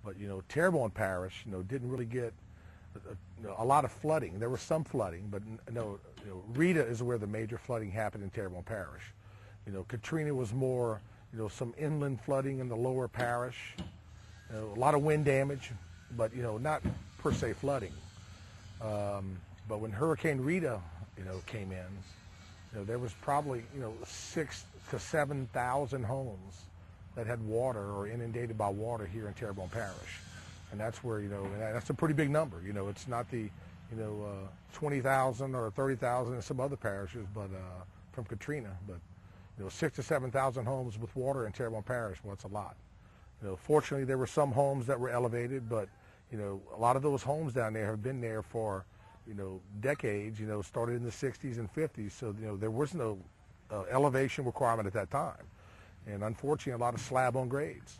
But, Terrebonne Parish, didn't really get a lot of flooding. There was some flooding, but Rita is where the major flooding happened in Terrebonne Parish. Katrina was more, some inland flooding in the lower parish, a lot of wind damage, but, not per se flooding. But when Hurricane Rita, came in, there was probably, 6,000 to 7,000 homes that had water or inundated by water here in Terrebonne Parish. And that's where, and that's a pretty big number. It's not the, 20,000 or 30,000 in some other parishes, but from Katrina. But, 6,000 to 7,000 homes with water in Terrebonne Parish, well, it's a lot. Fortunately, there were some homes that were elevated, but, a lot of those homes down there have been there for, decades, started in the 60s and 50s. So, there was no elevation requirement at that time. And unfortunately, a lot of slab on grades.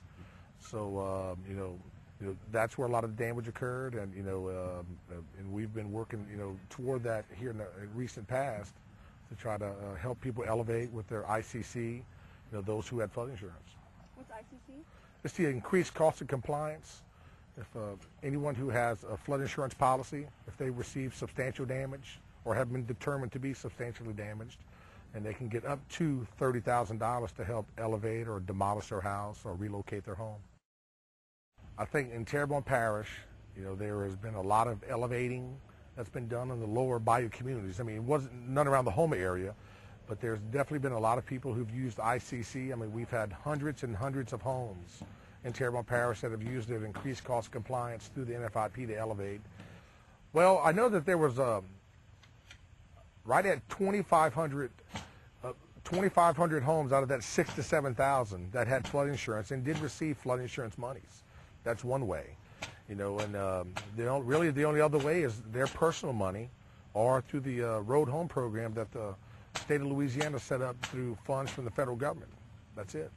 So, that's where a lot of the damage occurred, and and we've been working, toward that here in the recent past to try to help people elevate with their ICC, those who had flood insurance. What's ICC? It's the increased cost of compliance. If anyone who has a flood insurance policy, if they receive substantial damage or have been determined to be substantially damaged, and they can get up to $30,000 to help elevate or demolish their house or relocate their home. I think in Terrebonne Parish, there has been a lot of elevating that's been done in the lower bayou communities. I mean, it wasn't none around the Houma area, but there's definitely been a lot of people who've used ICC. I mean, we've had hundreds and hundreds of homes in Terrebonne Parish that have used it increased cost compliance through the NFIP to elevate. Well, I know that there was right at 2,500 homes out of that 6,000 to 7,000 that had flood insurance and did receive flood insurance monies. That's one way, and really the only other way is their personal money or through the Road Home program that the state of Louisiana set up through funds from the federal government. That's it.